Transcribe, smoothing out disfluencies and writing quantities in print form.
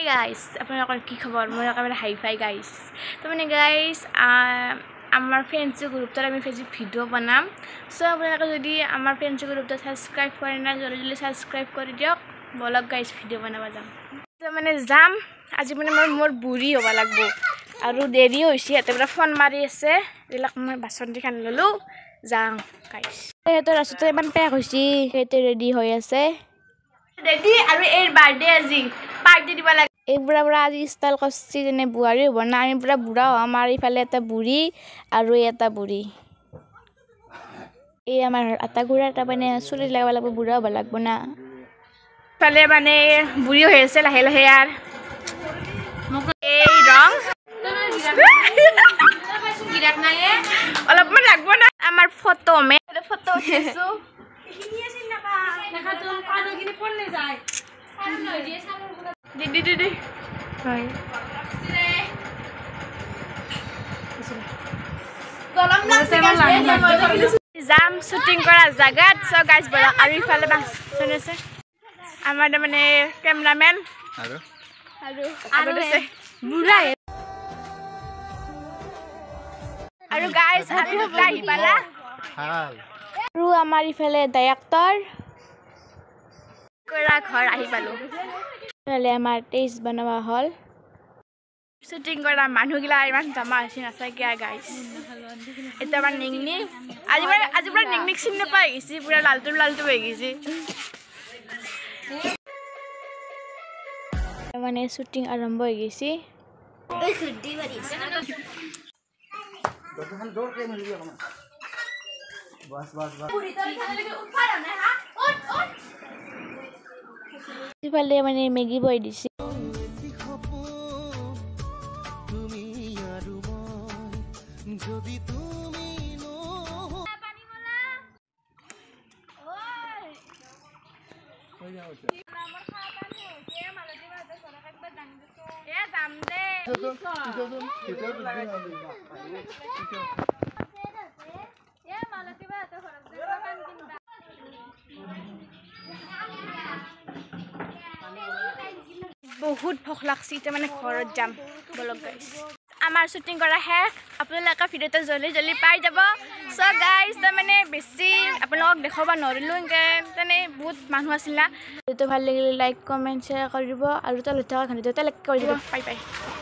guys আপোনালোকৰ কি খবৰ মই একেবাৰে হাইফাই গাইস তো মানে গাইস আমাৰ ফ্ৰেন্ডছ গ্ৰুপত আমি ফেজি ভিডিও বনাম সো আপোনালোকে যদি আমাৰ ফ্ৰেন্ডছ গ্ৰুপত সাবস্ক্ৰাইব কৰে না জলদি সাবস্ক্ৰাইব কৰি দিয়ক বলক গাইস ভিডিও বনাবা যাম তো মানে যাম আজি মানে মোৰ বুঢ়ী হ'ব লাগব আৰু দেৰি হৈছে এতেবৰা ফোন মাৰি আছে এলাক মই বাসন দি খান ললো যাম গাইস এটো ৰাস্তাতে ইমান পেক হৈছে এতে ৰেডি হৈ আছে ৰেডি আৰু এৰ বাৰ্থডে আজি পাৰ্টি দিব লাগে এই বুঢ়া আজি ষ্টাইল কৰছি যেনে বুঢ়ী হ'ব না আমি পুৰা বুঢ়া আমাৰ ইফালে এটা বুঢ়ী আৰু এটা বুঢ়ী এই আমাৰ আটা গুড়া এটা মানে চুলি লাগাব লাগব বুঢ়া হ'ব লাগব না ফালে মানে বুঢ়ী হৈ আছে লাহে লাহে আর মোক এই ৰং গিৰাক নাই অলপমান লাগব না আমাৰ ফটো মে ফটো উঠিছো যাম শুটিং কৰা জাগাত সো গাইস বলা আৰু ইফালে বাস চনেছে আমাৰ মানে ক্যামেৰাম্যান আৰু আছে বুঢ়া আৰু গাইস আমি লাহি পালা হাল আৰু আমাৰ ইফালে ডাইৰেক্টৰ কৰা ঘৰ আহি পালো হলে আমাৰ টেষ্ট বনোৱা হল শুটিং কৰা মানুহগিলা ইমান জমা হৈছে নাচাই কিয়া গাইস এটা মান নিংনি আজি পৰা নিংনিক চিন নাপাই গিছি পুৰা লালটো হৈ গিছি মানে শুটিং আৰম্ভ হৈ গিছি এই খুদি বাৰিছে দোকান জোৰ কে মিলি অকমান বাস পুরি তরি খালে লাগে উঠা না হা ওট ইফালে মানে মেগি বই দিছি তুমি আৰু মই যদি তুমি নো পানি মলা ওই যাও আমার খাওয়া পানি হইছে মালতি বাতে সরক একবার দাং দিছো এ দাম দে বহুত ভোক লাগছি এটা মানে ঘৰত যাম বলক গাইস আমাৰ শুটিং কৰা শেষ আপোনালোকে ভিডিওটো জলদি পাই যাব সো গাইস মানে বেছি আপোনালোকক দেখাবা নৰিলো মানে বহুত মানুহ আছিল না ভিডিওটো ভাল লাগিলে লাইক কমেন্ট শেয়াৰ কৰিব আৰু তলত থকা ঘণ্টাটো লাইক কৰি দিব বাই বাই